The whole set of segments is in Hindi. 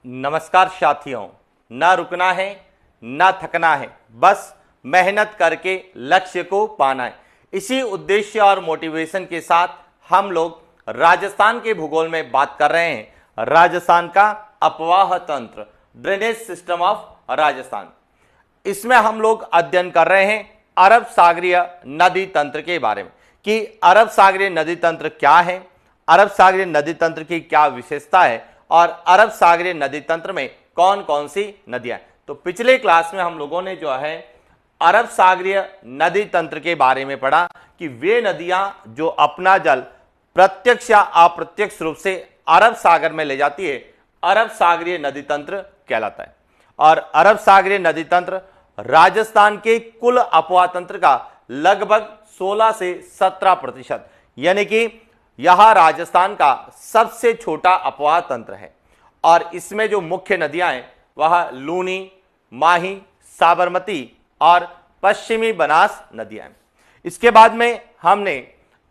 नमस्कार साथियों, ना रुकना है ना थकना है, बस मेहनत करके लक्ष्य को पाना है। इसी उद्देश्य और मोटिवेशन के साथ हम लोग राजस्थान के भूगोल में बात कर रहे हैं। राजस्थान का अपवाह तंत्र, ड्रेनेज सिस्टम ऑफ राजस्थान। इसमें हम लोग अध्ययन कर रहे हैं अरब सागरीय नदी तंत्र के बारे में कि अरब सागरीय नदी तंत्र क्या है, अरब सागरीय नदी तंत्र की क्या विशेषता है और अरब सागरीय नदी तंत्र में कौन कौन सी नदियां। तो पिछले क्लास में हम लोगों ने जो है अरब सागरीय नदी तंत्र के बारे में पढ़ा कि वे नदियां जो अपना जल प्रत्यक्ष या अप्रत्यक्ष रूप से अरब सागर में ले जाती है, अरब सागरीय नदी तंत्र कहलाता है। और अरब सागरीय नदी तंत्र राजस्थान के कुल अपवाह तंत्र का लगभग 16 से 17%, यानी कि यह राजस्थान का सबसे छोटा अपवाह तंत्र है। और इसमें जो मुख्य नदियां हैं वह लूनी, माही, साबरमती और पश्चिमी बनास नदियां हैं। इसके बाद में हमने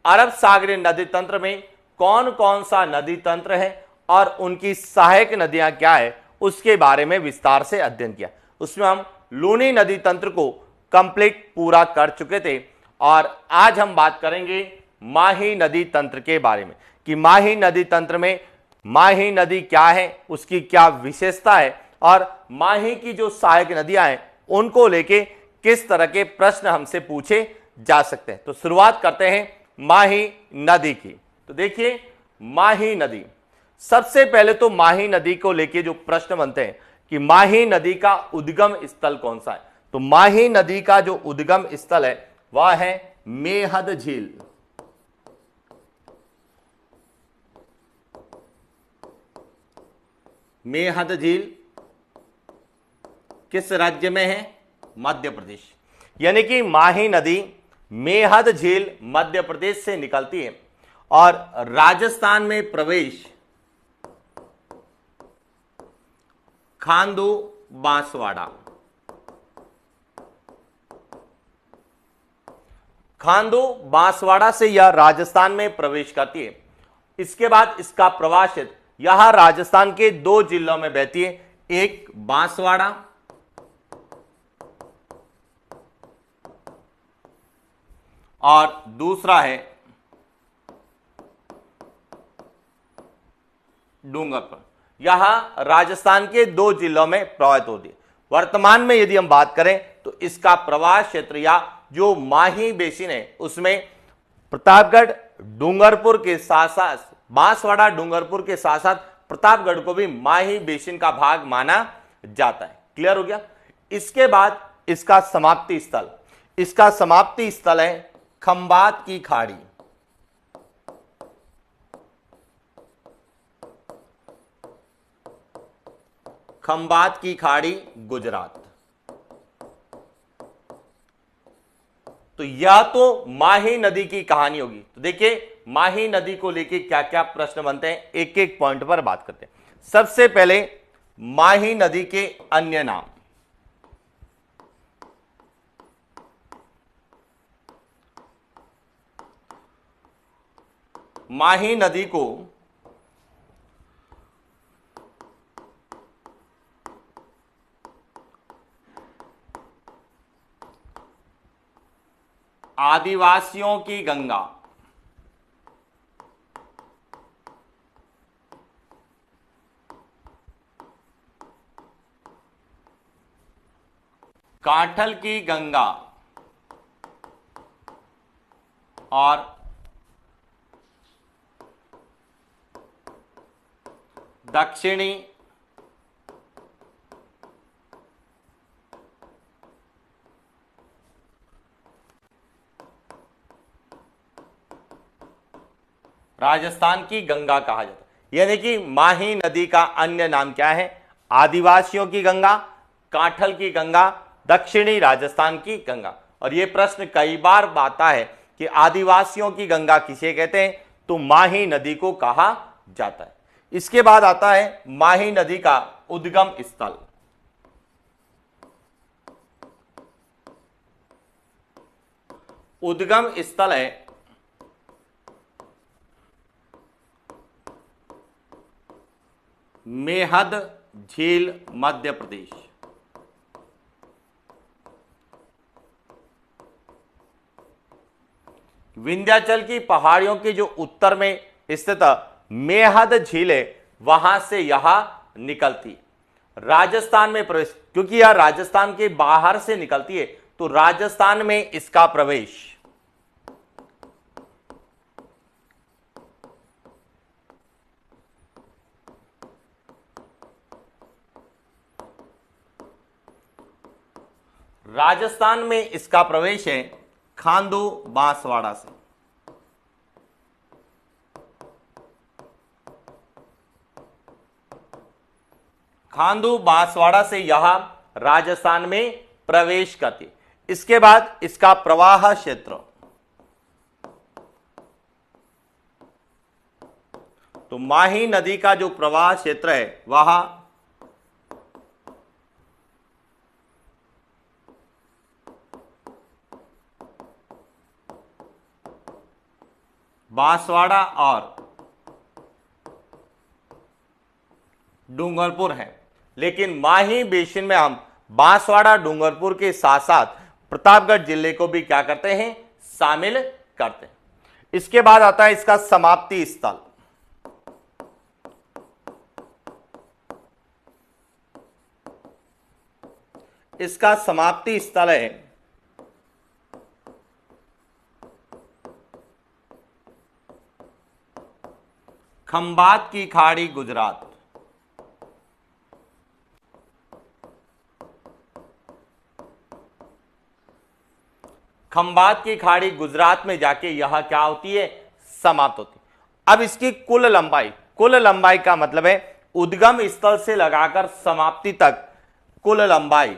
अरब सागरीय नदी तंत्र में कौन कौन सा नदी तंत्र है और उनकी सहायक नदियां क्या है उसके बारे में विस्तार से अध्ययन किया। उसमें हम लूनी नदी तंत्र को कंप्लीट पूरा कर चुके थे और आज हम बात करेंगे माही नदी तंत्र के बारे में कि माही नदी तंत्र में माही नदी क्या है, उसकी क्या विशेषता है और माही की जो सहायक नदियां हैं उनको लेके किस तरह के प्रश्न हमसे पूछे जा सकते हैं। तो शुरुआत करते हैं माही नदी की। तो देखिए माही नदी, सबसे पहले तो माही नदी को लेके जो प्रश्न बनते हैं कि माही नदी का उद्गम स्थल कौन सा है। तो माही नदी का जो उद्गम स्थल है वह है मेहद झील। मेहद झील किस राज्य में है? मध्य प्रदेश। यानी कि माही नदी मेहद झील मध्य प्रदेश से निकलती है और राजस्थान में प्रवेश खांडू बांसवाड़ा। खांडू बांसवाड़ा से यह राजस्थान में प्रवेश करती है। इसके बाद इसका प्रवाह क्षेत्र यह राजस्थान के दो जिलों में बहती है, एक बांसवाड़ा और दूसरा है डूंगरपुर। यह राजस्थान के दो जिलों में प्रवाहित होती है। वर्तमान में यदि हम बात करें तो इसका प्रवाह क्षेत्र या जो माही बेसिन है उसमें प्रतापगढ़, डूंगरपुर के साथ साथ बांसवाड़ा, डूंगरपुर के साथ साथ प्रतापगढ़ को भी माही बेसिन का भाग माना जाता है। क्लियर हो गया। इसके बाद इसका समाप्ति स्थल, इसका समाप्ति स्थल है खंबात की खाड़ी। खंबात की खाड़ी गुजरात। तो यह तो माही नदी की कहानी होगी। तो देखिए माही नदी को लेके क्या क्या प्रश्न बनते हैं, एक एक पॉइंट पर बात करते हैं। सबसे पहले माही नदी के अन्य नाम। माही नदी को आदिवासियों की गंगा, काठल की गंगा और दक्षिणी राजस्थान की गंगा कहा जाता है। यानी कि माही नदी का अन्य नाम क्या है? आदिवासियों की गंगा, काठल की गंगा, दक्षिणी राजस्थान की गंगा। और यह प्रश्न कई बार आता है कि आदिवासियों की गंगा किसे कहते हैं? तो माही नदी को कहा जाता है। इसके बाद आता है माही नदी का उद्गम स्थल। उद्गम स्थल है मेहद झील मध्य प्रदेश। विंध्याचल की पहाड़ियों के जो उत्तर में स्थित मेहद झील है वहां से यह निकलती है। राजस्थान में प्रवेश, क्योंकि यह राजस्थान के बाहर से निकलती है तो राजस्थान में इसका प्रवेश। राजस्थान में इसका प्रवेश है खांडू बांसवाड़ा से। खांडू बांसवाड़ा से यह राजस्थान में प्रवेश करती है। इसके बाद इसका प्रवाह क्षेत्र, तो माही नदी का जो प्रवाह क्षेत्र है वह बांसवाड़ा और डूंगरपुर है। लेकिन माही बेसिन में हम बांसवाड़ा डूंगरपुर के साथ साथ प्रतापगढ़ जिले को भी क्या करते हैं, शामिल करते हैं। इसके बाद आता है इसका समाप्ति स्थल। इसका समाप्ति स्थल है खंभात की खाड़ी गुजरात। खंभात की खाड़ी गुजरात में जाके यह क्या होती है, समाप्त होती है। अब इसकी कुल लंबाई का मतलब है उद्गम स्थल से लगाकर समाप्ति तक कुल लंबाई,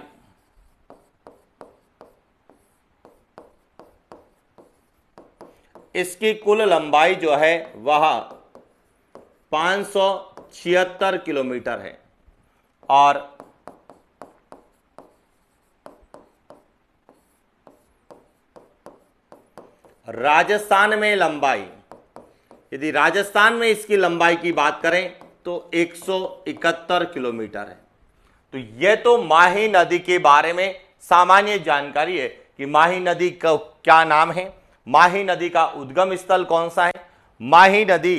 इसकी कुल लंबाई जो है वह 576 किलोमीटर है। और राजस्थान में लंबाई, यदि राजस्थान में इसकी लंबाई की बात करें तो 171 किलोमीटर है। तो यह तो माही नदी के बारे में सामान्य जानकारी है कि माही नदी का क्या नाम है, माही नदी का उद्गम स्थल कौन सा है, माही नदी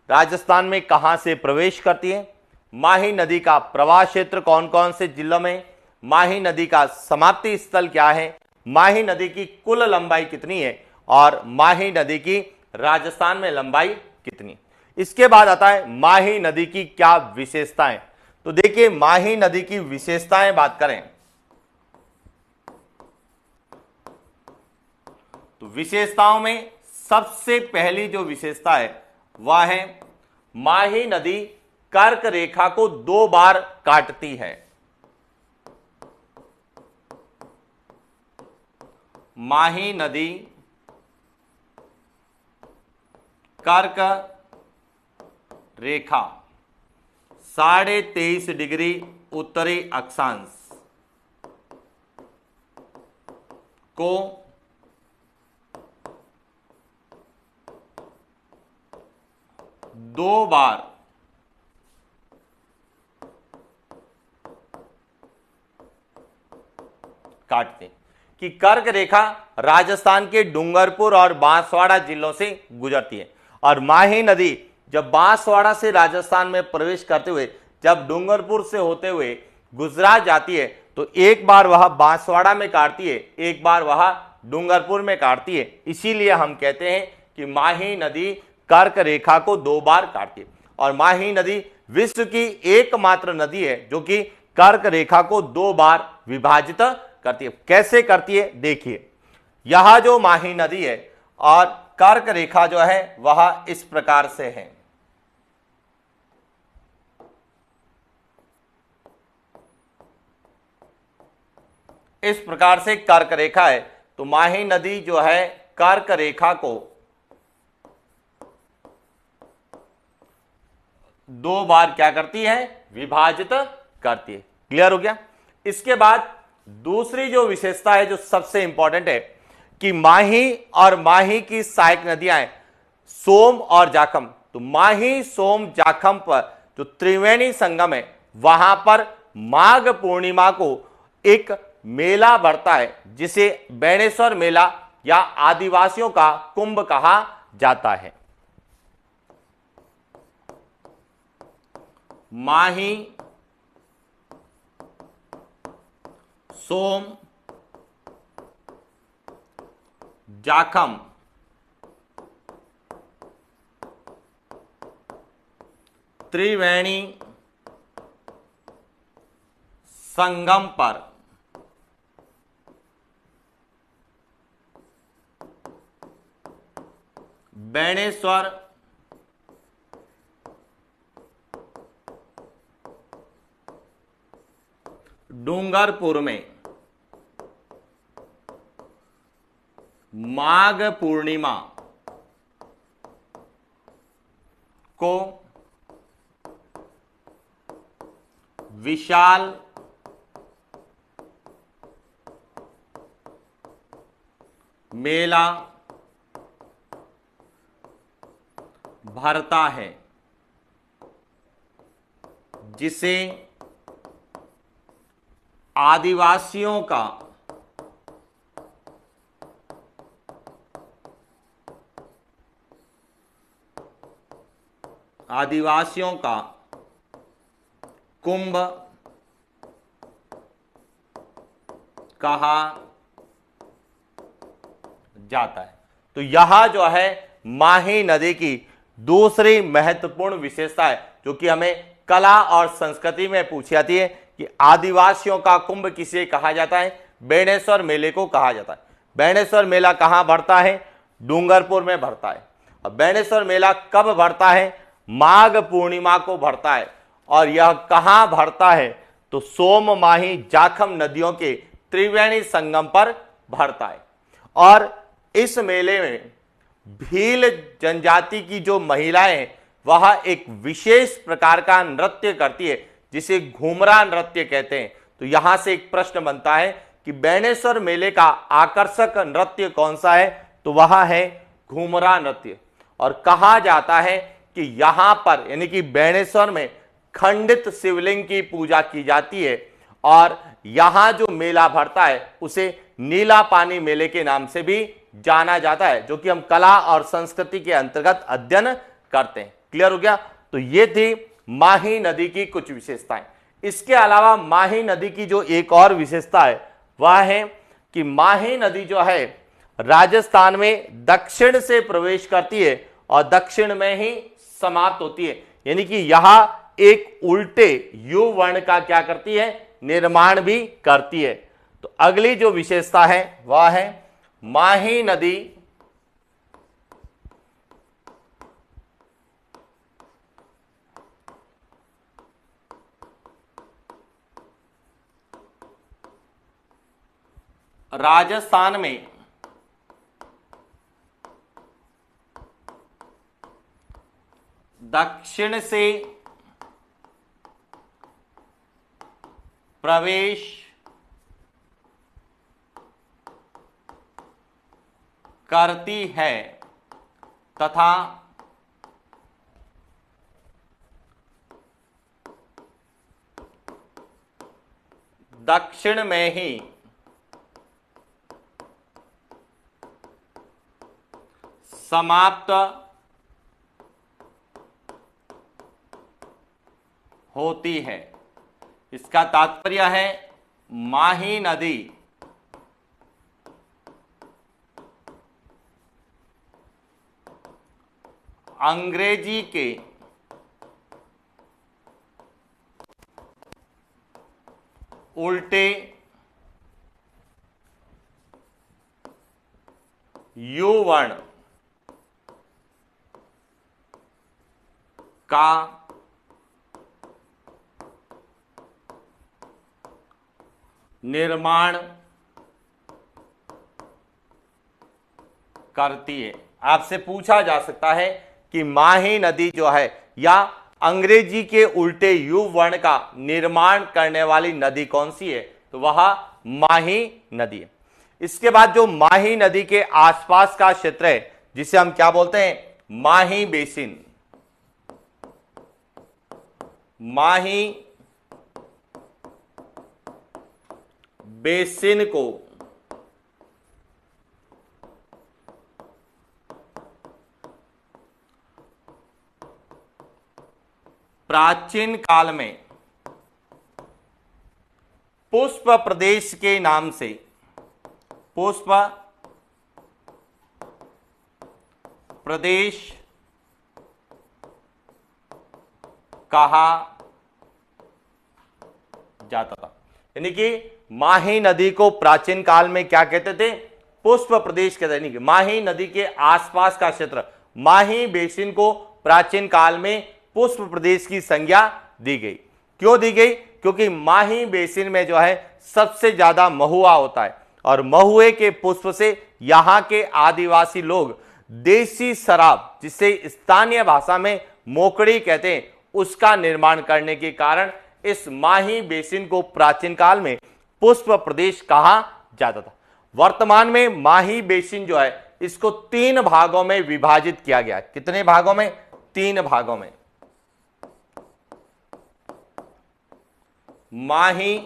राजस्थान में कहां से प्रवेश करती है, माही नदी का प्रवाह क्षेत्र कौन कौन से जिलों में, माही नदी का समाप्ति स्थल क्या है, माही नदी की कुल लंबाई कितनी है और माही नदी की राजस्थान में लंबाई कितनी। इसके बाद आता है माही नदी की क्या विशेषताएं। तो देखिए माही नदी की विशेषताएं बात करें तो विशेषताओं में सबसे पहली जो विशेषता है वह है माही नदी कर्क रेखा को 2 बार काटती है। माही नदी कर्क रेखा 23.5 डिग्री उत्तरी अक्षांश को दो बार काटते कि कर्क रेखा राजस्थान के डूंगरपुर और बांसवाड़ा जिलों से गुजरती है और माही नदी जब बांसवाड़ा से राजस्थान में प्रवेश करते हुए जब डूंगरपुर से होते हुए गुजरात जाती है तो एक बार वह बांसवाड़ा में काटती है, एक बार वह डूंगरपुर में काटती है। इसीलिए हम कहते हैं कि माही नदी कर्क रेखा को 2 बार काटती है और माही नदी विश्व की एकमात्र नदी है जो कि कर्क रेखा को 2 बार विभाजित करती है। कैसे करती है देखिए, यह जो माही नदी है और कर्क रेखा जो है वह इस प्रकार से है। इस प्रकार से कर्क रेखा है तो माही नदी जो है कर्क रेखा को 2 बार क्या करती है, विभाजित करती है। क्लियर हो गया। इसके बाद दूसरी जो विशेषता है जो सबसे इंपॉर्टेंट है कि माही और माही की सहायक नदियां हैं सोम और जाखम। तो माही सोम जाखम पर जो त्रिवेणी संगम है वहां पर माघ पूर्णिमा को एक मेला भरता है जिसे बेणेश्वर मेला या आदिवासियों का कुंभ कहा जाता है। माही, सोम, जाखम, त्रिवेणी संगम पर बेणेश्वर डूंगरपुर में माघ पूर्णिमा को विशाल मेला भरता है जिसे आदिवासियों का कुंभ कहा जाता है। तो यह जो है माही नदी की दूसरी महत्वपूर्ण विशेषता है जो कि हमें कला और संस्कृति में पूछी जाती है कि आदिवासियों का कुंभ किसे कहा जाता है? बेणेश्वर मेले को कहा जाता है। बेणेश्वर मेला कहां भरता है? डूंगरपुर में भरता है। और बेणेश्वर मेला कब भरता है? माघ पूर्णिमा को भरता है। और यह कहां भरता है? तो सोम, माही, जाखम नदियों के त्रिवेणी संगम पर भरता है। और इस मेले में भील जनजाति की जो महिलाएं वह एक विशेष प्रकार का नृत्य करती है जिसे घूमरा नृत्य कहते हैं। तो यहां से एक प्रश्न बनता है कि बेणेश्वर मेले का आकर्षक नृत्य कौन सा है? तो वह है घूमरा नृत्य। और कहा जाता है कि यहां पर यानी कि बेणेश्वर में खंडित शिवलिंग की पूजा की जाती है और यहां जो मेला भरता है उसे नीला पानी मेले के नाम से भी जाना जाता है, जो कि हम कला और संस्कृति के अंतर्गत अध्ययन करते हैं। क्लियर हो गया? तो ये थी माही नदी की कुछ विशेषताएं। इसके अलावा माही नदी की जो एक और विशेषता है वह है कि माही नदी जो है राजस्थान में दक्षिण से प्रवेश करती है और दक्षिण में ही समाप्त होती है, यानी कि यहां एक उल्टे यू वर्ण का क्या करती है? निर्माण भी करती है। तो अगली जो विशेषता है वह है माही नदी राजस्थान में दक्षिण से प्रवेश करती है तथा दक्षिण में ही समाप्त होती है। इसका तात्पर्य है माही नदी अंग्रेजी के उल्टे यू वर्ण का निर्माण करती है। आपसे पूछा जा सकता है कि माही नदी जो है या अंग्रेजी के उल्टे यू वर्ण का निर्माण करने वाली नदी कौन सी है? तो वह माही नदी है। इसके बाद जो माही नदी के आसपास का क्षेत्र है जिसे हम क्या बोलते हैं? माही बेसिन। माही बेसिन को प्राचीन काल में पुष्प प्रदेश के नाम से, पुष्प प्रदेश कहा जाता था। यानी कि माही नदी को प्राचीन काल में क्या कहते थे? पुष्प प्रदेश कहते थे। माही नदी के आसपास का क्षेत्र, माही बेसिन को प्राचीन काल में पुष्प प्रदेश की संज्ञा दी गई। क्यों दी गई? क्योंकि माही बेसिन में जो है सबसे ज्यादा महुआ होता है और महुए के पुष्प से यहां के आदिवासी लोग देसी शराब, जिसे स्थानीय भाषा में मोकड़ी कहते हैं, उसका निर्माण करने के कारण इस माही बेसिन को प्राचीन काल में पुष्प प्रदेश कहा जाता था। वर्तमान में माही बेसिन जो है इसको 3 भागों में विभाजित किया गया। कितने भागों में? 3 भागों में। माही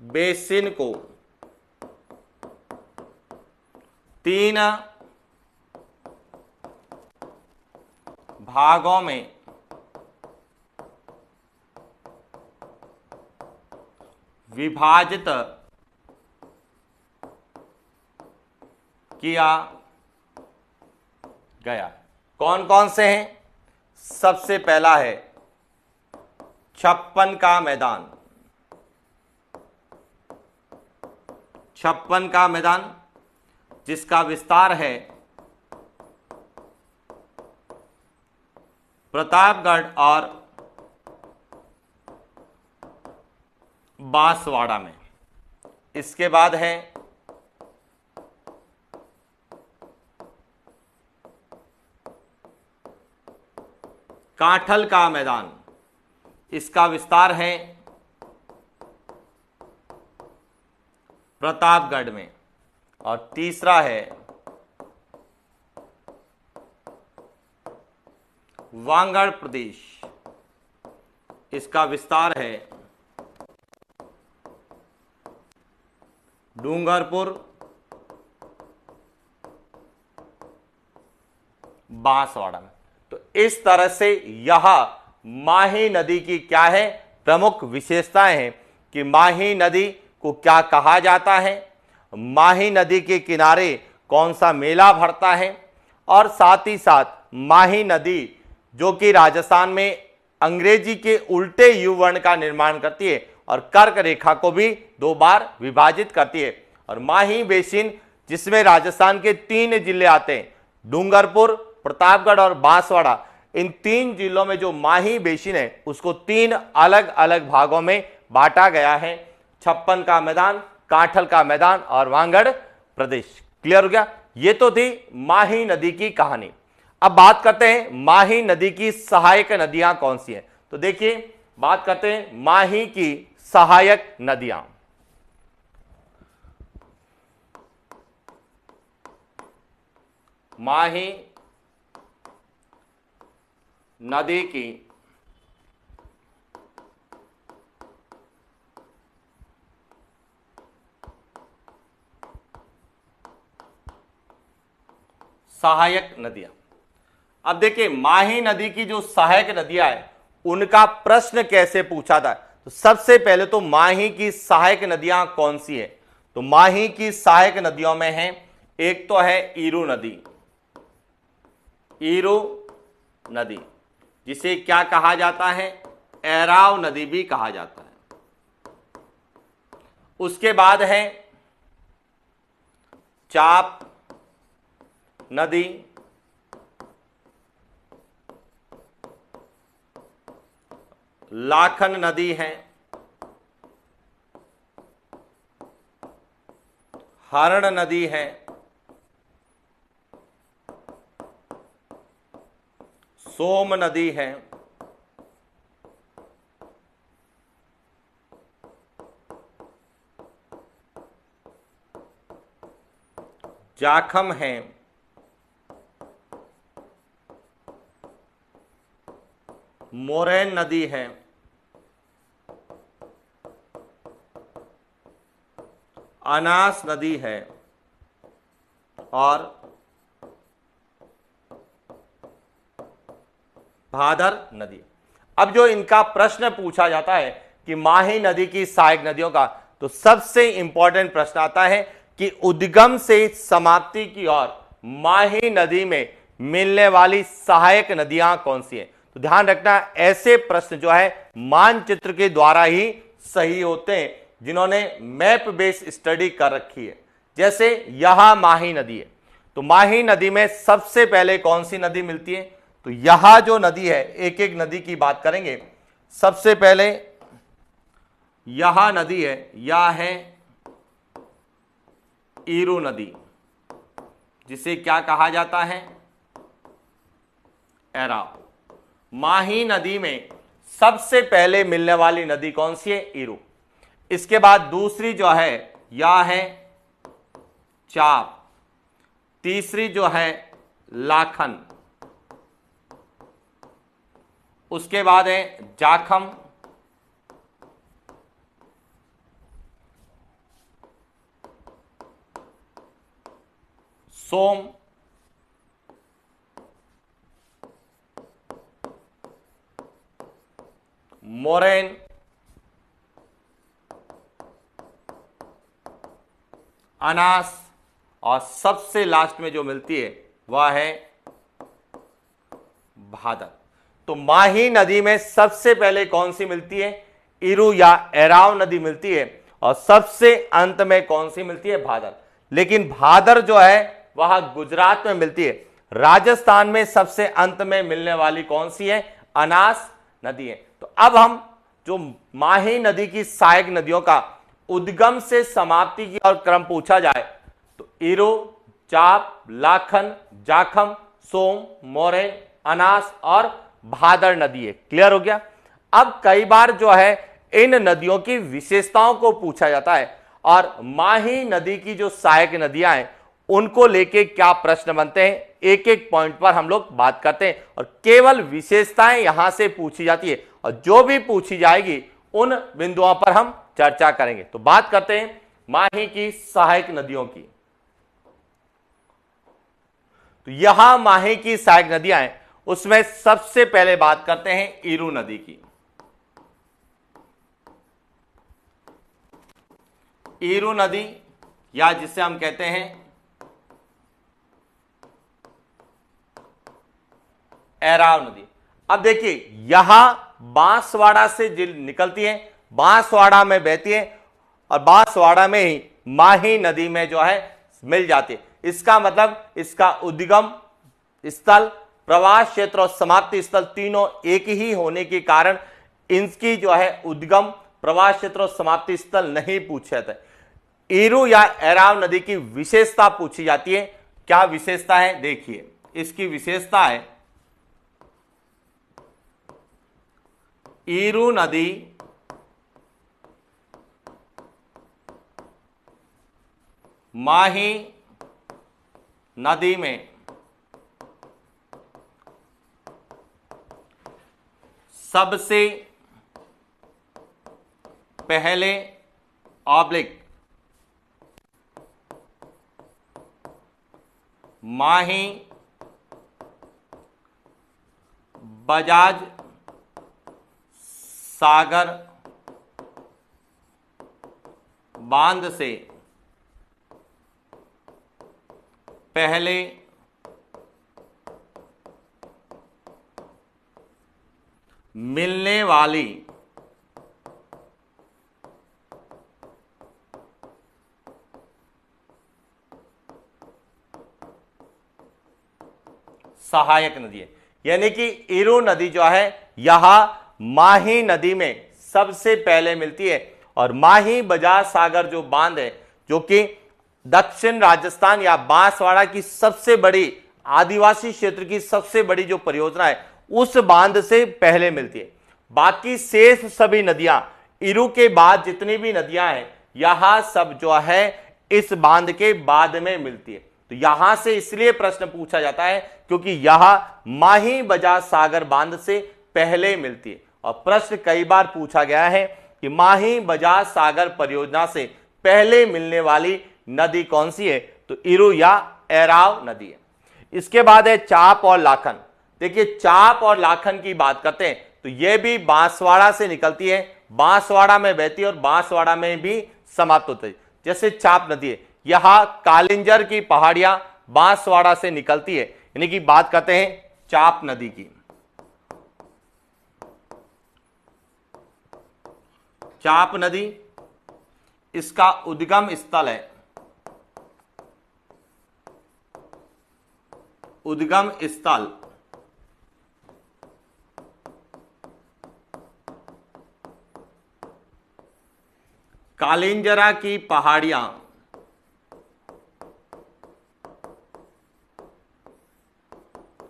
बेसिन को 3 भागों में विभाजित किया गया। कौन कौन से हैं? सबसे पहला है छप्पन का मैदान। छप्पन का मैदान जिसका विस्तार है प्रतापगढ़ और बांसवाड़ा में। इसके बाद है कांठल का मैदान, इसका विस्तार है प्रतापगढ़ में। और तीसरा है वांगड़ प्रदेश, इसका विस्तार है डूंगरपुर, बांसवाड़ा में। तो इस तरह से यह माही नदी की क्या है? प्रमुख विशेषताएं हैं कि माही नदी को क्या कहा जाता है, माही नदी के किनारे कौन सा मेला भरता है, और साथ ही साथ माही नदी जो कि राजस्थान में अंग्रेजी के उल्टे यू वर्ण का निर्माण करती है और कर्क रेखा को भी 2 बार विभाजित करती है। और माही बेसिन जिसमें राजस्थान के 3 जिले आते हैं, डूंगरपुर, प्रतापगढ़ और बांसवाड़ा, इन 3 जिलों में जो माही बेसिन है उसको 3 अलग अलग भागों में बांटा गया है। छप्पन का मैदान, कांठल का मैदान और वांगड़ प्रदेश। क्लियर हो गया? ये तो थी माही नदी की कहानी। अब बात करते हैं माही नदी की सहायक नदियां कौन सी हैं। तो देखिए, बात करते हैं माही की सहायक नदियां। माही नदी की सहायक नदियां। अब देखिए, माही नदी की जो सहायक नदियां हैं उनका प्रश्न कैसे पूछा था। तो सबसे पहले तो माही की सहायक नदियां कौन सी है? तो माही की सहायक नदियों में है, एक तो है ईरू नदी। ईरू नदी जिसे क्या कहा जाता है? एराव नदी भी कहा जाता है। उसके बाद है चाप नदी, लाखन नदी है, हरण नदी है, सोम नदी है, जाखम है, मोरैन नदी है, अनास नदी है और भादर नदी। अब जो इनका प्रश्न पूछा जाता है कि माही नदी की सहायक नदियों का, तो सबसे इंपॉर्टेंट प्रश्न आता है कि उद्गम से समाप्ति की ओर माही नदी में मिलने वाली सहायक नदियां कौन सी हैं। तो ध्यान रखना, ऐसे प्रश्न जो है मानचित्र के द्वारा ही सही होते हैं जिन्होंने मैप बेस स्टडी कर रखी है। जैसे यहां माही नदी है, तो माही नदी में सबसे पहले कौन सी नदी मिलती है, तो यहां जो नदी है, एक एक नदी की बात करेंगे। सबसे पहले यहां नदी है, यह है ईरू नदी, जिसे क्या कहा जाता है, एराव। माही नदी में सबसे पहले मिलने वाली नदी कौन सी है, ईरू। इसके बाद दूसरी जो है यह है चाप, तीसरी जो है लाखन, उसके बाद है जाखम, सोम, मोरेन, अनास, और सबसे लास्ट में जो मिलती है वह है भादर। तो माही नदी में सबसे पहले कौन सी मिलती है, ईरू या एराव नदी मिलती है, और सबसे अंत में कौन सी मिलती है, भादर। लेकिन भादर जो है वह गुजरात में मिलती है। राजस्थान में सबसे अंत में मिलने वाली कौन सी है, अनास नदी है। तो अब हम जो माही नदी की सहायक नदियों का उद्गम से समाप्ति की और क्रम पूछा जाए, तो ईरो, चाप, लाखन, जाखम, सोम, मोरेन, अनास और भादर नदी है। क्लियर हो गया। अब कई बार जो है इन नदियों की विशेषताओं को पूछा जाता है, और माही नदी की जो सहायक नदियां हैं उनको लेके क्या प्रश्न बनते हैं, एक एक पॉइंट पर हम लोग बात करते हैं, और केवल विशेषताएं यहां से पूछी जाती है, और जो भी पूछी जाएगी उन बिंदुओं पर हम चर्चा करेंगे। तो बात करते हैं माही की सहायक नदियों की। तो यहां माही की सहायक नदियां हैं, उसमें सबसे पहले बात करते हैं ईरू नदी की। ईरू नदी, या जिसे हम कहते हैं एराव नदी। अब देखिए, यहां बांसवाड़ा से निकलती है, बांसवाड़ा में बहती है, और बांसवाड़ा में ही माही नदी में जो है मिल जाती है। इसका मतलब इसका उद्गम स्थल, प्रवास क्षेत्र और समाप्ति स्थल तीनों एक ही होने के कारण इनकी जो है उद्गम, प्रवास क्षेत्र और समाप्ति स्थल नहीं पूछे जाते। ईरू या एराव नदी की विशेषता पूछी जाती है। क्या विशेषता है, देखिए इसकी विशेषता है, ईरू नदी माही नदी में सबसे पहले ऑब्लिक माही बजाज सागर बांध से पहले मिलने वाली सहायक नदी है। यानी कि ईरू नदी जो है यहां माही नदी में सबसे पहले मिलती है, और माही बजाज सागर जो बांध है, जो कि दक्षिण राजस्थान या बांसवाड़ा की सबसे बड़ी आदिवासी क्षेत्र की सबसे बड़ी जो परियोजना है, उस बांध से पहले मिलती है। बाकी शेष सभी नदियां, ईरू के बाद जितनी भी नदियां हैं, यहां सब जो है इस बांध के बाद में मिलती है। तो यहां से इसलिए प्रश्न पूछा जाता है क्योंकि यहां माही बजाज सागर बांध से पहले मिलती है। और प्रश्न कई बार पूछा गया है कि माही बजाज सागर परियोजना से पहले मिलने वाली नदी कौन सी है? तो इरु या एराव नदी है। इसके बाद है चाप और लाखन। देखिए चाप और लाखन की बात करते हैं तो यह भी बांसवाड़ा से निकलती है, बांसवाड़ा में बहती है और बांसवाड़ा में भी समाप्त होती है। जैसे चाप नदी है, यहां कालिंजर की पहाड़ियां बांसवाड़ा से निकलती है, यानी कि बात करते हैं चाप नदी की। चाप नदी इसका उद्गम स्थल है, उद्गम स्थल कालिंजरा की पहाड़ियां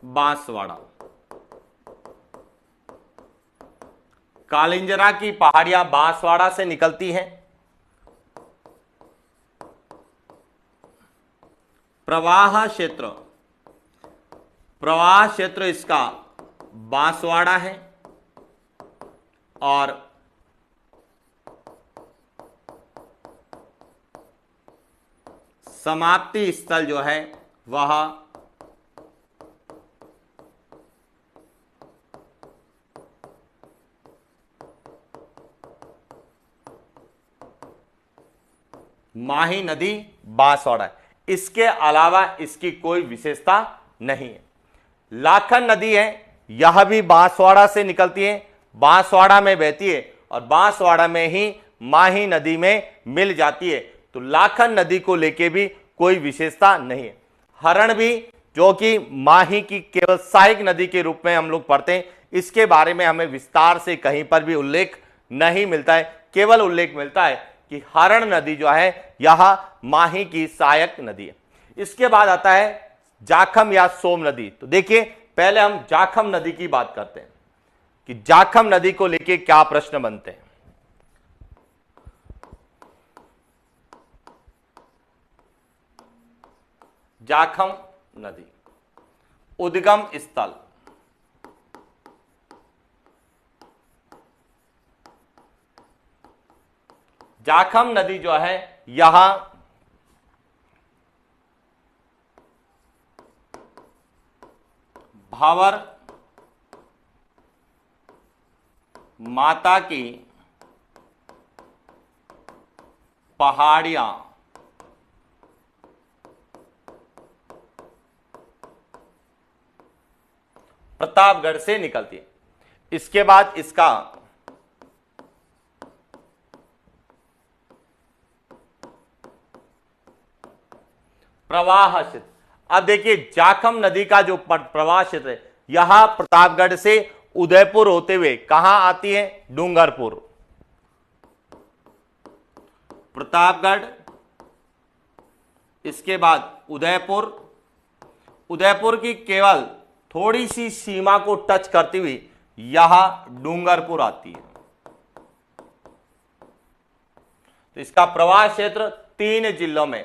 बांसवाड़ा। कालिंजरा की पहाड़ियां बांसवाड़ा से निकलती हैं। प्रवाह क्षेत्र, प्रवाह क्षेत्र इसका बांसवाड़ा है और समाप्ति स्थल जो है वह माही नदी बांसवाड़ा है। इसके अलावा इसकी कोई विशेषता नहीं है। लाखन नदी है, यह भी बांसवाड़ा से निकलती है, बांसवाड़ा में बहती है और बांसवाड़ा में ही माही नदी में मिल जाती है। तो लाखन नदी को लेके भी कोई विशेषता नहीं है। हरण भी, जो कि माही की केवल सहायक नदी के रूप में हम लोग पढ़ते हैं, इसके बारे में हमें विस्तार से कहीं पर भी उल्लेख नहीं मिलता है। केवल उल्लेख मिलता है कि हरण नदी जो है यह माही की सहायक नदी है। इसके बाद आता है जाखम या सोम नदी। तो देखिए पहले हम जाखम नदी की बात करते हैं कि जाखम नदी को लेके क्या प्रश्न बनते हैं। जाखम नदी उद्गम स्थल, जाखम नदी जो है यहां भावर माता की पहाड़ियां प्रतापगढ़ से निकलती है। इसके बाद इसका प्रवाह क्षेत्र, अब देखिए जाखम नदी का जो प्रवाह क्षेत्र है यहां प्रतापगढ़ से उदयपुर होते हुए कहां आती है? डूंगरपुर। प्रतापगढ़, इसके बाद उदयपुर, उदयपुर की केवल थोड़ी सी सीमा को टच करती हुई यहां डूंगरपुर आती है। तो इसका प्रवाह क्षेत्र 3 जिलों में,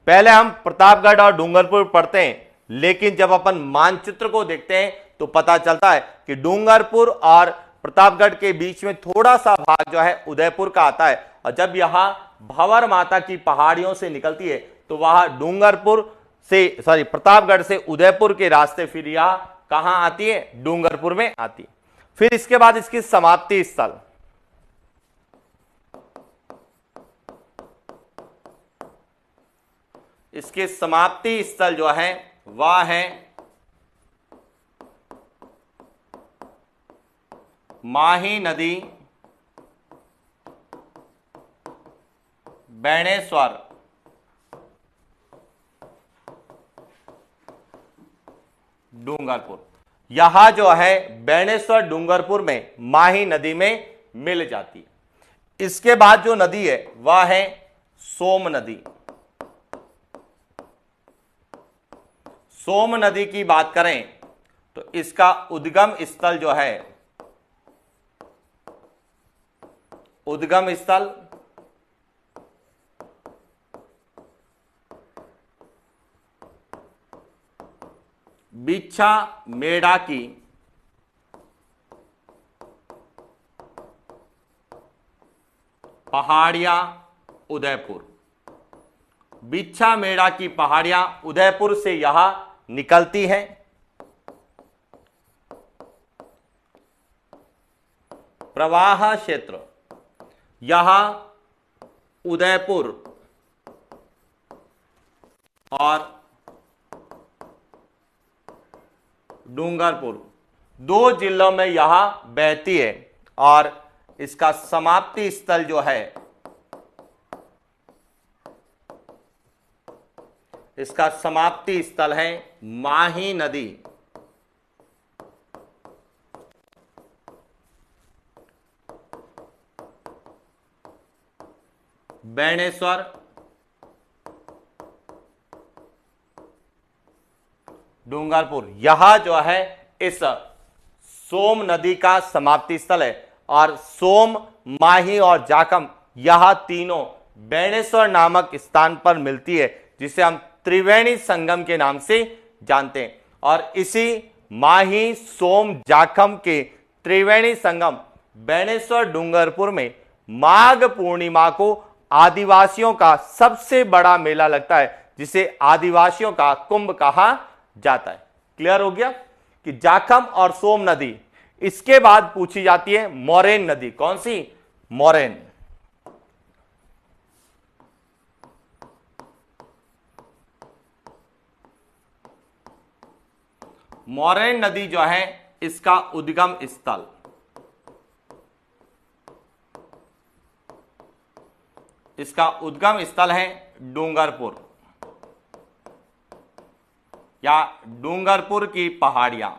पहले हम प्रतापगढ़ और डूंगरपुर पढ़ते हैं, लेकिन जब अपन मानचित्र को देखते हैं तो पता चलता है कि डूंगरपुर और प्रतापगढ़ के बीच में थोड़ा सा भाग जो है उदयपुर का आता है। और जब यहां भंवर माता की पहाड़ियों से निकलती है तो वह डूंगरपुर से प्रतापगढ़ से उदयपुर के रास्ते फिर यह कहां आती है? डूंगरपुर में आती है। फिर इसके बाद इसकी समाप्ति स्थल, इसके समाप्ति स्थल जो है वह है माही नदी बेणेश्वर, डूंगरपुर। यहां जो है बेणेश्वर डूंगरपुर में माही नदी में मिल जाती है। इसके बाद जो नदी है वह है सोम नदी। सोम नदी की बात करें तो इसका उद्गम स्थल जो है, उद्गम स्थल बिच्छा मेड़ा की पहाड़ियां उदयपुर। बिच्छामेड़ा की पहाड़ियां उदयपुर से यहां निकलती हैं। प्रवाह क्षेत्र यहां उदयपुर और डूंगरपुर दो जिलों में यहां बहती है और इसका समाप्ति स्थल जो है, इसका समाप्ति स्थल है माही नदी। बेणेश्वर, डूंगरपुर, यह जो है इस सोम नदी का समाप्ति स्थल है और सोम, माही और जाखम यह तीनों बेणेश्वर नामक स्थान पर मिलती है, जिसे हम त्रिवेणी संगम के नाम से जानते हैं। और इसी माही, सोम, जाखम के त्रिवेणी संगम बेणेश्वर डूंगरपुर में माघ पूर्णिमा को आदिवासियों का सबसे बड़ा मेला लगता है, जिसे आदिवासियों का कुंभ कहा जाता है। क्लियर हो गया कि जाखम और सोम नदी। इसके बाद पूछी जाती है मोरेन नदी। कौन सी? मोरेन। मोरेन नदी जो है इसका उद्गम स्थल, इसका उद्गम स्थल है डूंगरपुर या डूंगरपुर की पहाड़ियां।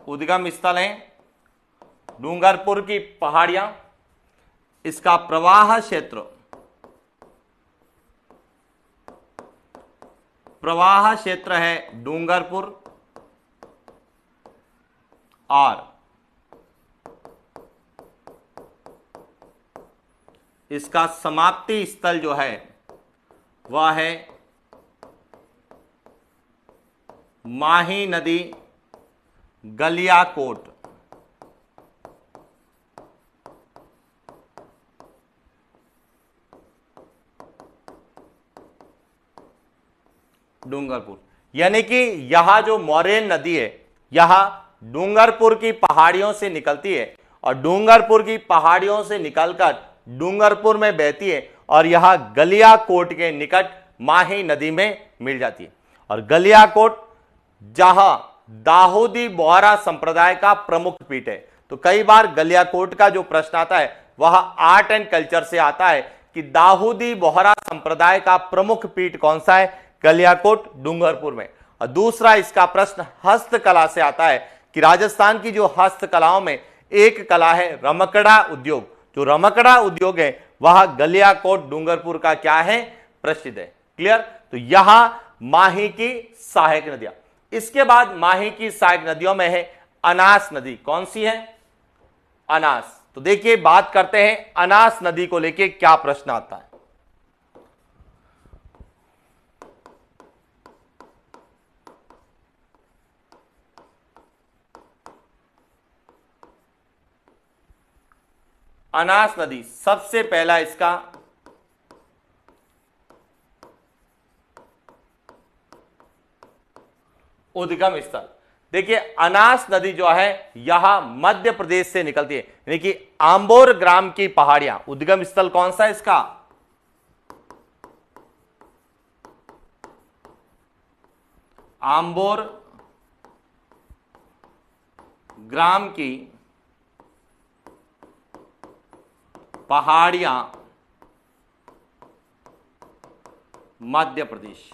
उद्गम स्थल है डूंगरपुर की पहाड़ियां। इसका प्रवाह क्षेत्र, प्रवाह क्षेत्र है डूंगरपुर और इसका समाप्ति स्थल जो है वह है माही नदी, गलियाकोट। डूंगरपुर, यानी कि यह जो मोरेन नदी है यह डूंगरपुर की पहाड़ियों से निकलती है और डूंगरपुर की पहाड़ियों से निकलकर डूंगरपुर में बहती है और यह गलियाकोट के निकट माही नदी में मिल जाती है। और गलियाकोट जहां दाऊदी बोहरा संप्रदाय का प्रमुख पीठ है, तो कई बार गलियाकोट का जो प्रश्न आता है वह आर्ट एंड कल्चर से आता है कि दाऊदी बोहरा संप्रदाय का प्रमुख पीठ कौन सा है? गलियाकोट, डूंगरपुर में। और दूसरा इसका प्रश्न हस्तकला से आता है कि राजस्थान की जो हस्तकलाओं में एक कला है रमकड़ा उद्योग, जो रमकड़ा उद्योग है वह गलियाकोट, डूंगरपुर का क्या है? प्रसिद्ध है। क्लियर? तो यहां माही की सहायक नदियां। इसके बाद माही की सहायक नदियों में है अनास नदी। कौन सी है? अनास। तो देखिए बात करते हैं अनास नदी को लेके क्या प्रश्न आता है। अनास नदी सबसे पहला इसका उद्गम स्थल। देखिए अनास नदी जो है यह मध्य प्रदेश से निकलती है, यानी कि आंबोर ग्राम की पहाड़ियां। उद्गम स्थल कौन सा है इसका? आंबोर ग्राम की पहाड़ियां, मध्य प्रदेश।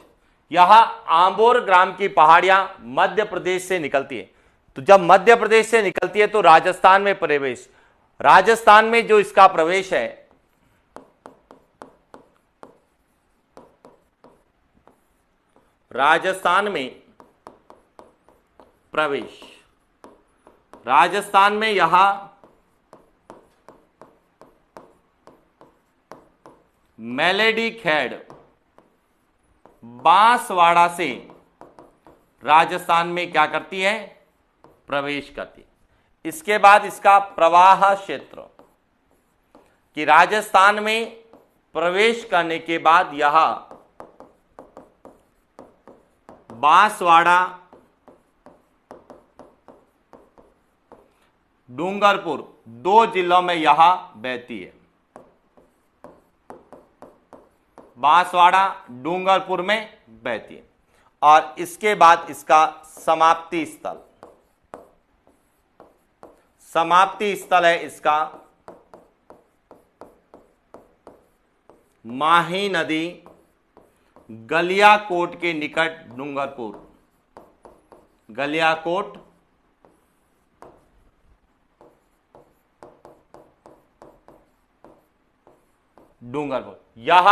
यह आंबोर ग्राम की पहाड़ियां मध्य प्रदेश से निकलती है। तो जब मध्य प्रदेश से निकलती है तो राजस्थान में प्रवेश, राजस्थान में जो इसका प्रवेश है राजस्थान में प्रवेश, राजस्थान में यहां मेलेडी खेड़, बांसवाड़ा से राजस्थान में क्या करती है? प्रवेश करती है। इसके बाद इसका प्रवाह क्षेत्र कि राजस्थान में प्रवेश करने के बाद यह बांसवाड़ा, डूंगरपुर 2 जिलों में यह बहती है। बांसवाड़ा, डूंगरपुर में बहती है। और इसके बाद इसका समाप्ति स्थल, समाप्ति स्थल है इसका माही नदी, गलियाकोट के निकट डूंगरपुर, गलियाकोट डूंगरपुर, यह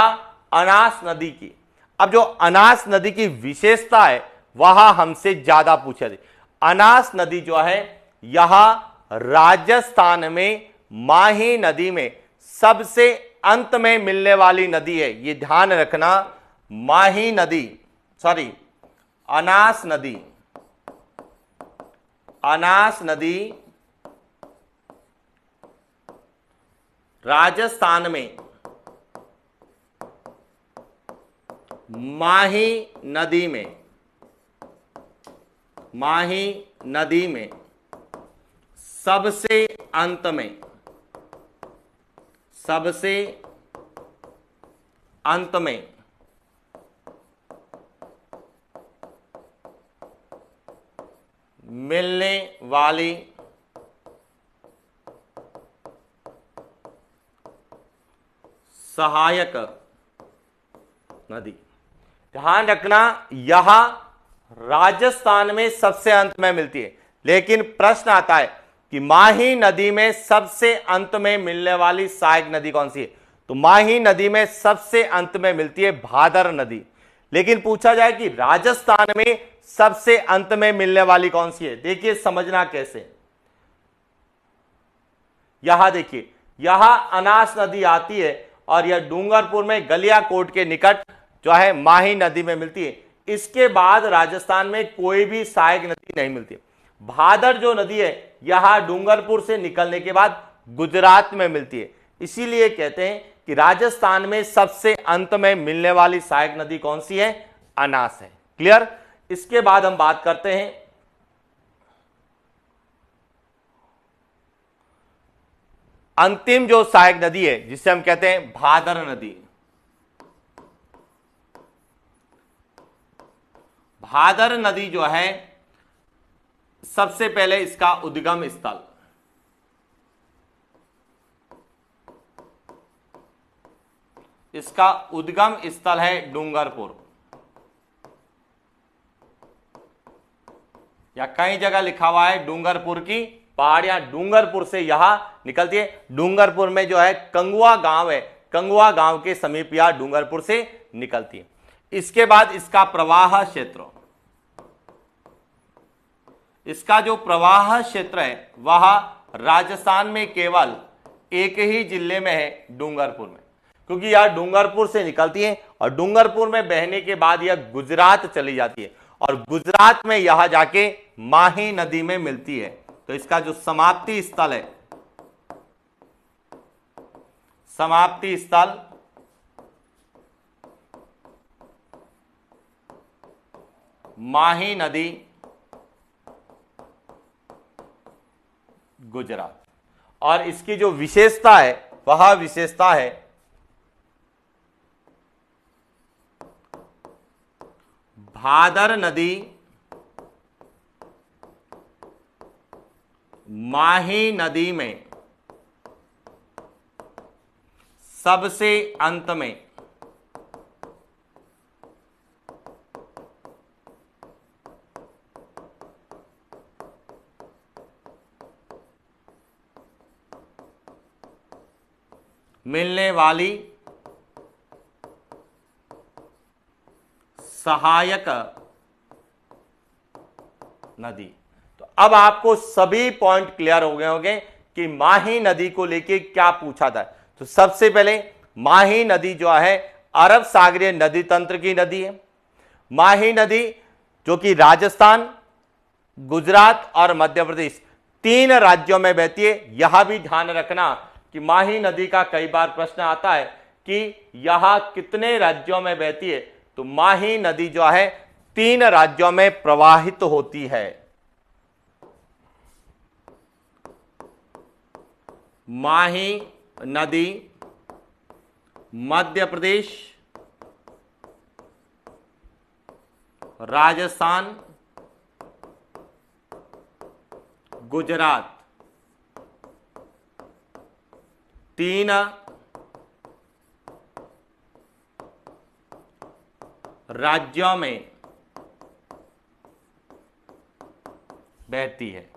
अनास नदी की। अब जो अनास नदी की विशेषता है वह हमसे ज्यादा पूछा जाए। अनास नदी जो है यह राजस्थान में माही नदी में सबसे अंत में मिलने वाली नदी है। ये ध्यान रखना, माही नदी, सॉरी अनास नदी, अनास नदी राजस्थान में माही नदी में, माही नदी में सबसे अंत में, सबसे अंत में मिलने वाली सहायक नदी। ध्यान रखना, यह राजस्थान में सबसे अंत में मिलती है। लेकिन प्रश्न आता है कि माही नदी में सबसे अंत में मिलने वाली सहायक नदी कौन सी है? तो माही नदी में सबसे अंत में मिलती है भादर नदी। लेकिन पूछा जाए कि राजस्थान में सबसे अंत में मिलने वाली कौन सी है? देखिए समझना कैसे, यहां देखिए, यहां अनास नदी आती है और यह डूंगरपुर में गलियाकोट के निकट जो है माही नदी में मिलती है। इसके बाद राजस्थान में कोई भी सहायक नदी नहीं मिलती। भादर जो नदी है यह डूंगरपुर से निकलने के बाद गुजरात में मिलती है। इसीलिए कहते हैं कि राजस्थान में सबसे अंत में मिलने वाली सहायक नदी कौन सी है? अनास है। क्लियर? इसके बाद हम बात करते हैं अंतिम जो सहायक नदी है जिसे हम कहते हैं भादर नदी। भादर नदी जो है सबसे पहले इसका उद्गम स्थल, इसका उद्गम स्थल है डूंगरपुर, या कई जगह लिखा हुआ है डूंगरपुर की पहाड़ियां। डूंगरपुर से यहां निकलती है। डूंगरपुर में जो है कंगुआ गांव है, कंगुआ गांव के समीप यह डूंगरपुर से निकलती है। इसके बाद इसका प्रवाह क्षेत्र, इसका जो प्रवाह क्षेत्र है वह राजस्थान में केवल एक ही जिले में है, डूंगरपुर में, क्योंकि यह डूंगरपुर से निकलती है और डूंगरपुर में बहने के बाद यह गुजरात चली जाती है और गुजरात में यह जाके माही नदी में मिलती है। तो इसका जो समाप्ति स्थल है, समाप्ति स्थल माही नदी, गुजरात। और इसकी जो विशेषता है वह विशेषता है भादर नदी माही नदी में सबसे अंत में मिलने वाली सहायक नदी। तो अब आपको सभी पॉइंट क्लियर हो गए होंगे कि माही नदी को लेके क्या पूछा था। तो सबसे पहले माही नदी जो है अरब सागरीय नदी तंत्र की नदी है। माही नदी जो कि राजस्थान, गुजरात और मध्य प्रदेश 3 राज्यों में बहती है। यह भी ध्यान रखना कि माही नदी का कई बार प्रश्न आता है कि यह कितने राज्यों में बहती है, तो माही नदी जो है 3 राज्यों में प्रवाहित होती है। माही नदी मध्य प्रदेश, राजस्थान, गुजरात, 3 राज्यों में बहती है।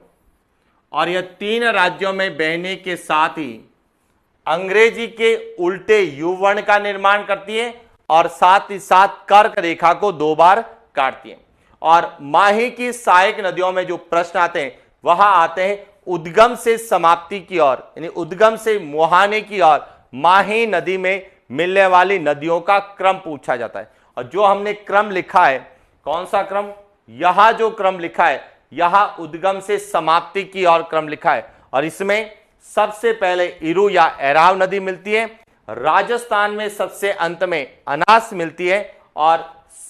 और यह 3 राज्यों में बहने के साथ ही अंग्रेजी के उल्टे यू वर्ण का निर्माण करती है और साथ ही साथ कर्क रेखा को 2 बार काटती है। और माही की सहायक नदियों में जो प्रश्न आते हैं वह आते हैं उद्गम से समाप्ति की ओर, यानी उद्गम से मुहाने की ओर माही नदी में मिलने वाली नदियों का क्रम पूछा जाता है। और जो हमने क्रम लिखा है, कौन सा क्रम, यह जो क्रम लिखा है यह उद्गम से समाप्ति की ओर क्रम लिखा है। और इसमें सबसे पहले इरु या एराव नदी मिलती है, राजस्थान में सबसे अंत में अनास मिलती है और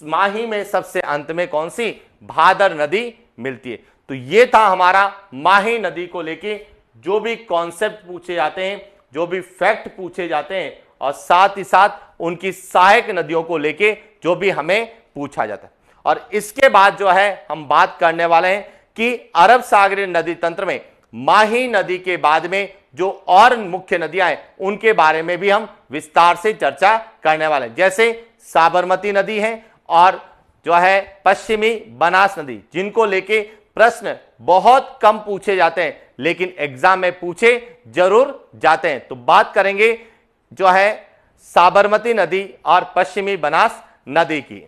माही में सबसे अंत में कौन सी, भादर नदी मिलती है। तो ये था हमारा माही नदी को लेके जो भी कॉन्सेप्ट पूछे जाते हैं, जो भी फैक्ट पूछे जाते हैं और साथ ही साथ उनकी सहायक नदियों को लेके जो भी हमें पूछा जाता है। और इसके बाद जो है हम बात करने वाले हैं कि अरब सागरीय नदी तंत्र में माही नदी के बाद में जो और मुख्य नदियां हैं उनके बारे में भी हम विस्तार से चर्चा करने वाले हैं। जैसे साबरमती नदी है और जो है पश्चिमी बनास नदी, जिनको लेके प्रश्न बहुत कम पूछे जाते हैं लेकिन एग्जाम में पूछे जरूर जाते हैं। तो बात करेंगे जो है साबरमती नदी और पश्चिमी बनास नदी की।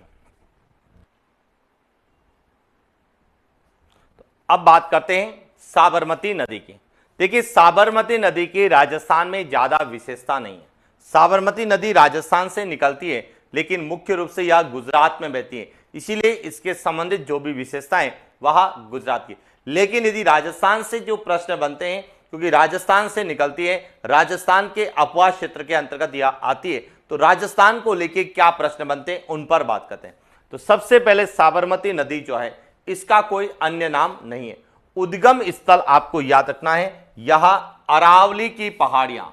अब बात करते हैं साबरमती नदी की। देखिए, साबरमती नदी की राजस्थान में ज्यादा विशेषता नहीं है। साबरमती नदी राजस्थान से निकलती है लेकिन मुख्य रूप से यह गुजरात में बहती है, इसीलिए इसके संबंधित जो भी विशेषताएं वह गुजरात की। लेकिन यदि राजस्थान से जो प्रश्न बनते हैं, क्योंकि राजस्थान से निकलती है, राजस्थान के अपवास क्षेत्र के अंतर्गत यह आती है, तो राजस्थान को लेके क्या प्रश्न बनते हैं उन पर बात करते हैं। तो सबसे पहले साबरमती नदी जो है इसका कोई अन्य नाम नहीं है। उद्गम स्थल आपको याद रखना है, यह अरावली की पहाड़ियां,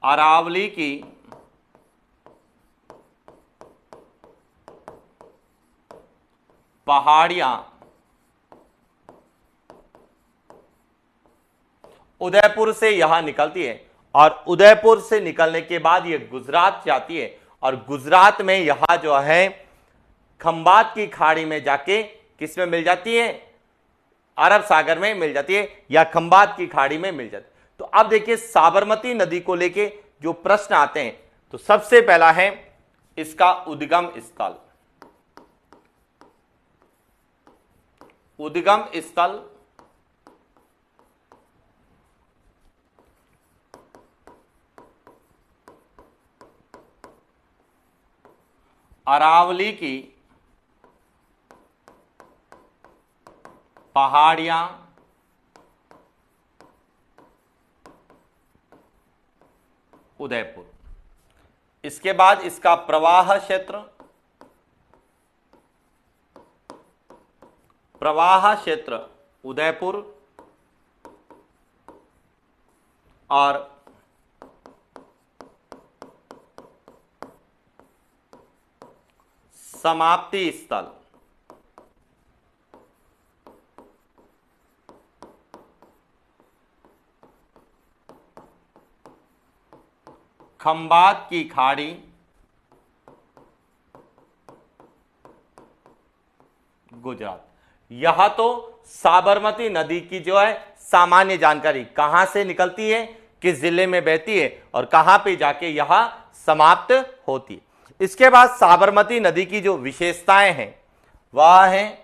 अरावली की पहाड़ियां उदयपुर से यहां निकलती है और उदयपुर से निकलने के बाद यह गुजरात जाती है और गुजरात में यहां जो है खंबात की खाड़ी में जाके किस में मिल जाती है, अरब सागर में मिल जाती है या खंबात की खाड़ी में मिल जाती है। तो अब देखिए साबरमती नदी को लेके जो प्रश्न आते हैं, तो सबसे पहला है इसका उद्गम स्थल। उद्गम स्थल अरावली की पहाड़ियां उदयपुर। इसके बाद इसका प्रवाह क्षेत्र, प्रवाह क्षेत्र उदयपुर और समाप्ति स्थल खंबात की खाड़ी गुजरात। यह तो साबरमती नदी की जो है सामान्य जानकारी, कहां से निकलती है, किस जिले में बहती है और कहां पे जाके यह समाप्त होती है। इसके बाद साबरमती नदी की जो विशेषताएं हैं वह है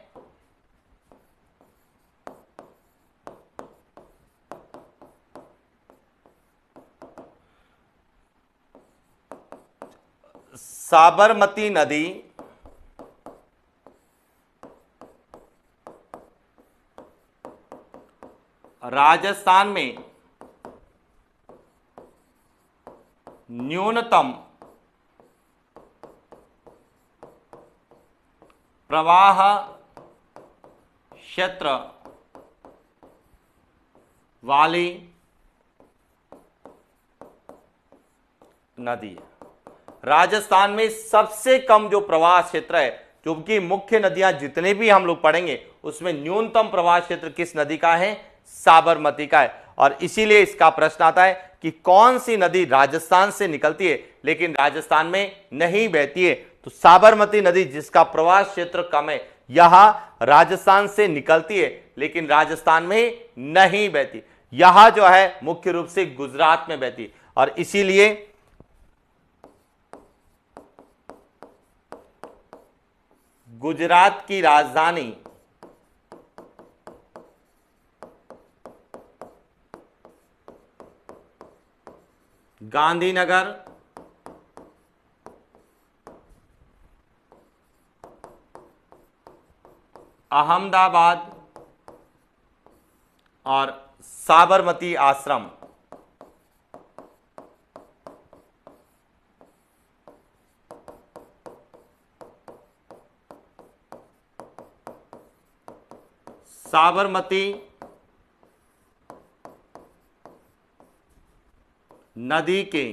साबरमती नदी राजस्थान में न्यूनतम प्रवाह क्षेत्र वाली नदी है। राजस्थान में सबसे कम जो प्रवाह क्षेत्र है, क्योंकि मुख्य नदियां जितने भी हम लोग पढ़ेंगे उसमें न्यूनतम प्रवाह क्षेत्र किस नदी का है? साबरमती का है। और इसीलिए इसका प्रश्न आता है कि कौन सी नदी राजस्थान से निकलती है लेकिन राजस्थान में नहीं बहती है? तो साबरमती नदी जिसका प्रवाह क्षेत्र कम है, यहां राजस्थान से निकलती है लेकिन राजस्थान में नहीं बहती, यहां जो है मुख्य रूप से गुजरात में बहती है। और इसीलिए गुजरात की राजधानी गांधीनगर अहमदाबाद और साबरमती आश्रम साबरमती नदी के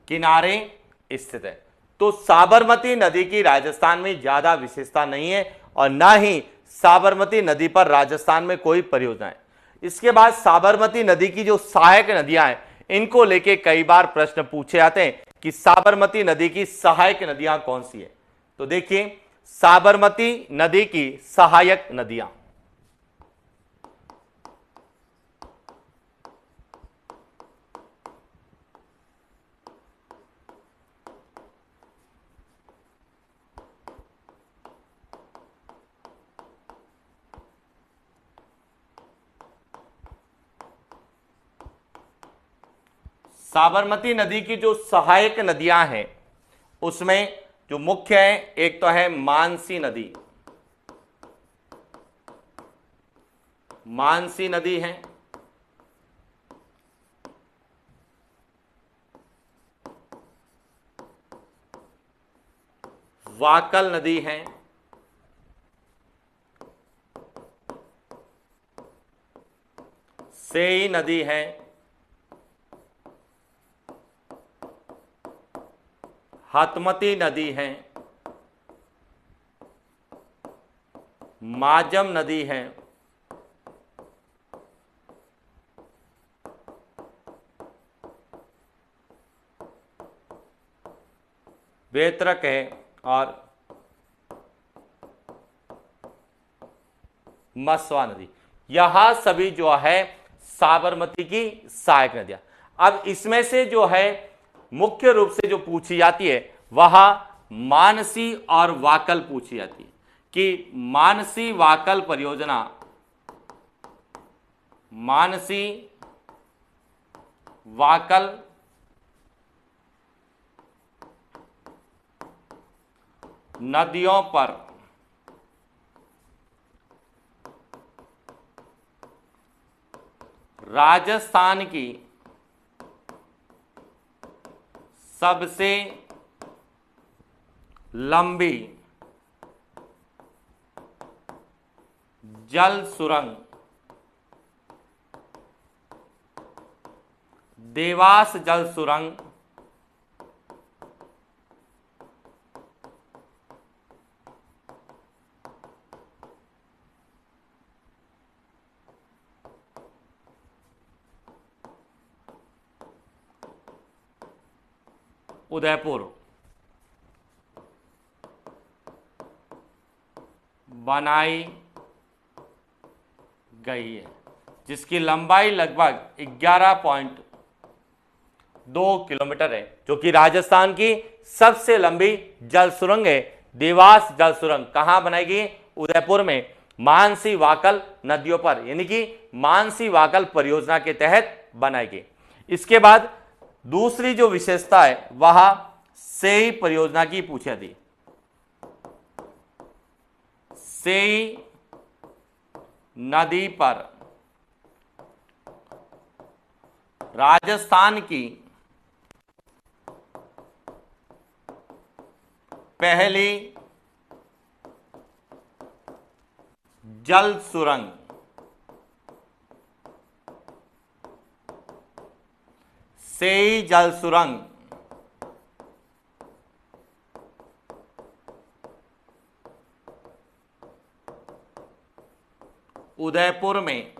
किनारे स्थित है। तो साबरमती नदी की राजस्थान में ज्यादा विशेषता नहीं है और ना ही साबरमती नदी पर राजस्थान में कोई परियोजना है। इसके बाद साबरमती नदी की जो सहायक नदियां हैं, इनको लेके कई बार प्रश्न पूछे जाते हैं कि साबरमती नदी की सहायक नदियां कौन सी है। तो देखिए, साबरमती नदी की सहायक नदियां साबरमती नदी की जो सहायक नदियां हैं उसमें जो मुख्य है, एक तो है मानसी नदी, मानसी नदी है, वाकल नदी है, सेई नदी है, हतमती नदी है, माजम नदी है, बेतरक है और मसवा नदी। यह सभी जो है साबरमती की सहायक नदियां। अब इसमें से जो है मुख्य रूप से जो पूछी जाती है वह मानसी और वाकल पूछी जाती है कि मानसी वाकल परियोजना, मानसी वाकल नदियों पर राजस्थान की सबसे लंबी जल सुरंग देवास जल सुरंग उदयपुर बनाई गई है, जिसकी लंबाई लगभग 11.2 किलोमीटर है, जो कि राजस्थान की सबसे लंबी जल सुरंग है। देवास जल सुरंग कहां बनाएगी? उदयपुर में मानसी वाकल नदियों पर, यानी कि मानसी वाकल परियोजना के तहत बनाएगी। इसके बाद दूसरी जो विशेषता है वह सेई परियोजना की पूछी थी। सेई नदी पर राजस्थान की पहली जल सुरंग, सेई जल सुरंग उदयपुर में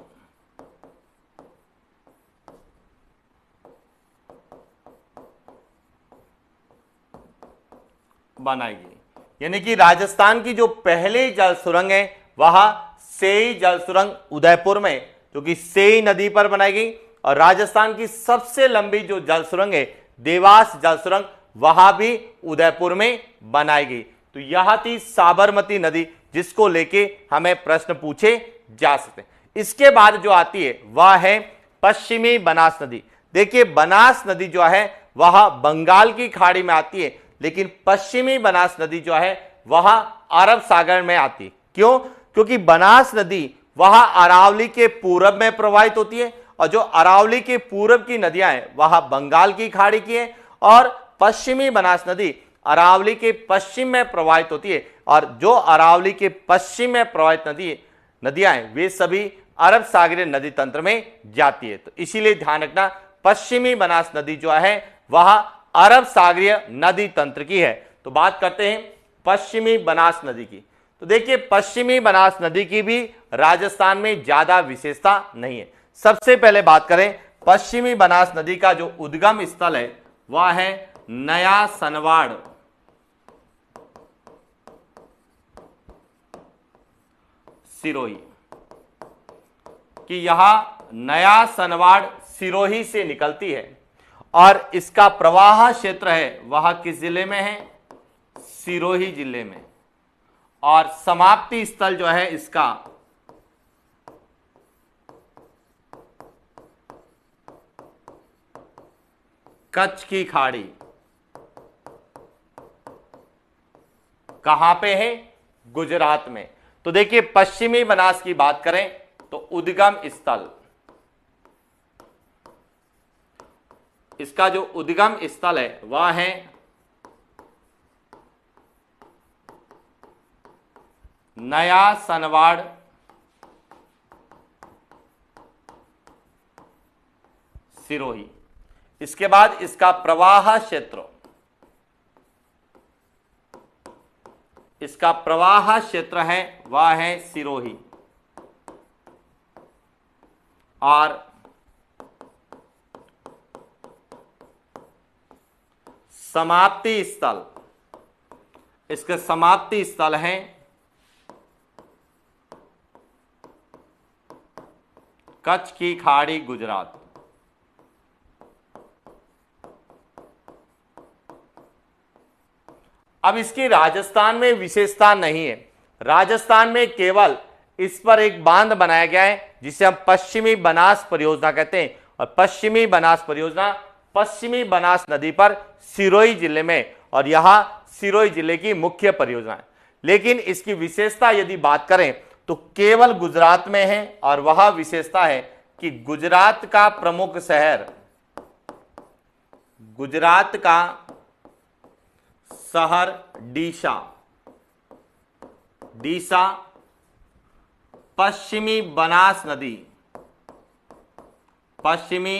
बनाई गई। यानी कि राजस्थान की जो पहली जल सुरंग है वह सेई जल सुरंग उदयपुर में, जो कि सेई नदी पर बनाई गई। और राजस्थान की सबसे लंबी जो जल सुरंग है देवास जल सुरंग, वह भी उदयपुर में बनाई गई। तो यह थी साबरमती नदी, जिसको लेके हमें प्रश्न पूछे जा सकते हैं। इसके बाद जो आती है वह है पश्चिमी बनास नदी। देखिए, बनास नदी जो है वह बंगाल की खाड़ी में आती है, लेकिन पश्चिमी बनास नदी जो है वह अरब सागर में आती है। क्यों? क्योंकि बनास नदी वह अरावली के पूरब में प्रवाहित होती है, और जो अरावली के पूरब की नदियां हैं वह बंगाल की खाड़ी की है, और पश्चिमी बनास नदी अरावली के पश्चिम में प्रवाहित होती है। और जो अरावली के पश्चिम में प्रवाहित नदियां हैं वे सभी अरब सागरीय नदी तंत्र में जाती है। तो इसीलिए ध्यान रखना, पश्चिमी बनास नदी जो है वह अरब सागरीय नदी तंत्र की है। तो बात करते हैं पश्चिमी बनास नदी की। तो देखिए, पश्चिमी बनास नदी की भी राजस्थान में ज्यादा विशेषता नहीं है। सबसे पहले बात करें पश्चिमी बनास नदी का जो उद्गम स्थल है वह है नया सनवाड़, सिरोही, कि यह नया सनवाड़ सिरोही से निकलती है, और इसका प्रवाह क्षेत्र है वह किस जिले में है? सिरोही जिले में। और समाप्ति स्थल जो है इसका कच्छ की खाड़ी। कहां पे है? गुजरात में। तो देखिए, पश्चिमी बनास की बात करें तो उद्गम स्थल, इसका जो उद्गम स्थल है वह है नया सनवाड़ सिरोही। इसके बाद इसका प्रवाह क्षेत्र, इसका प्रवाह क्षेत्र है वह है सिरोही, और समाप्ति स्थल, इसके समाप्ति स्थल है कच्छ की खाड़ी, गुजरात। अब इसकी राजस्थान में विशेषता नहीं है। राजस्थान में केवल इस पर एक बांध बनाया गया है जिसे हम पश्चिमी बनास परियोजना कहते हैं, और पश्चिमी बनास परियोजना पश्चिमी बनास नदी पर सिरोही जिले में, और यह सिरोही जिले की मुख्य परियोजना है। लेकिन इसकी विशेषता यदि बात करें तो केवल गुजरात में है, और वह विशेषता है कि गुजरात का प्रमुख शहर, गुजरात का शहर डीसा, डीसा पश्चिमी बनास नदी, पश्चिमी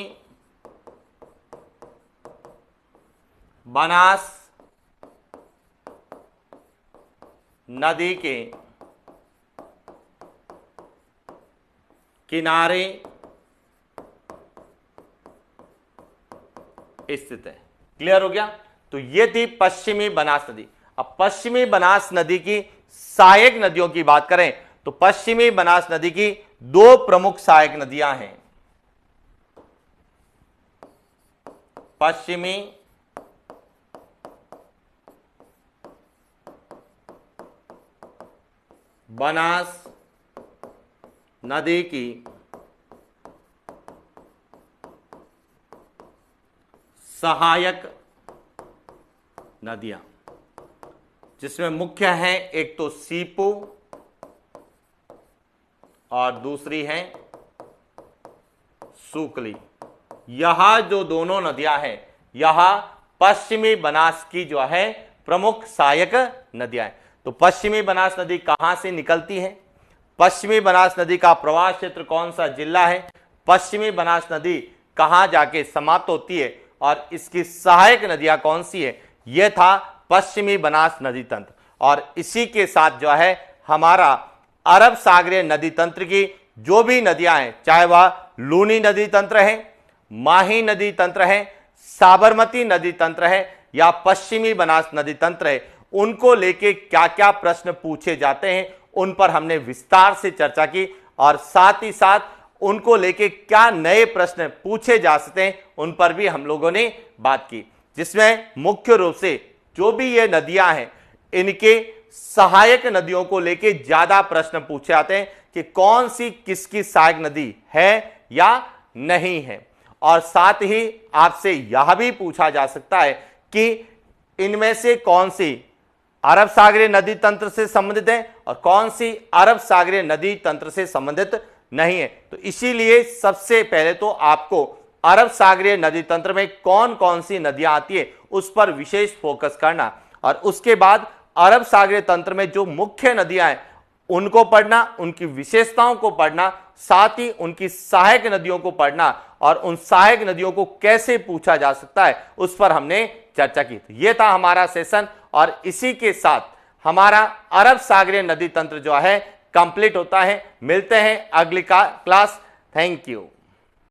बनास नदी के किनारे स्थित है। क्लियर हो गया? तो ये थी पश्चिमी बनास नदी। अब पश्चिमी बनास नदी की सहायक नदियों की बात करें तो पश्चिमी बनास नदी की दो प्रमुख सहायक नदियां हैं। पश्चिमी बनास नदी की सहायक नदियां, जिसमें मुख्य हैं एक तो सीपू और दूसरी है सूकली। यह जो दोनों नदियां हैं यह पश्चिमी बनास की जो है प्रमुख सहायक नदियां हैं। तो पश्चिमी बनास नदी कहां से निकलती है, पश्चिमी बनास नदी का प्रवाह क्षेत्र कौन सा जिला है, पश्चिमी बनास नदी कहां जाके समाप्त होती है और इसकी सहायक नदियां कौन सी है, यह था पश्चिमी बनास नदी तंत्र। और इसी के साथ जो है हमारा अरब सागरीय नदी तंत्र की जो भी नदियां हैं, चाहे वह लूनी नदी तंत्र है, माही नदी तंत्र है, साबरमती नदी तंत्र है या पश्चिमी बनास नदी तंत्र है, उनको लेके क्या क्या प्रश्न पूछे जाते हैं उन पर हमने विस्तार से चर्चा की और साथ ही साथ उनको लेके क्या नए प्रश्न पूछे जा सकते हैं उन पर भी हम लोगों ने बात की, जिसमें मुख्य रूप से जो भी ये नदियां हैं इनके सहायक नदियों को लेके ज्यादा प्रश्न पूछे जाते हैं कि कौन सी किसकी सहायक नदी है या नहीं है। और साथ ही आपसे यह भी पूछा जा सकता है कि इनमें से कौन सी अरब सागरीय नदी तंत्र से संबंधित है और कौन सी अरब सागरीय नदी तंत्र से संबंधित नहीं है। तो इसीलिए सबसे पहले तो आपको अरब सागरीय नदी तंत्र में कौन कौन सी नदियां आती है उस पर विशेष फोकस करना और उसके बाद अरब सागरीय तंत्र में जो मुख्य नदियां हैं उनको पढ़ना, उनकी विशेषताओं को पढ़ना, साथ ही उनकी सहायक नदियों को पढ़ना और उन सहायक नदियों को कैसे पूछा जा सकता है उस पर हमने चर्चा की। तो यह था हमारा सेशन और इसी के साथ हमारा अरब सागरीय नदी तंत्र जो है कंप्लीट होता है। मिलते हैं अगली क्लास। Thank you.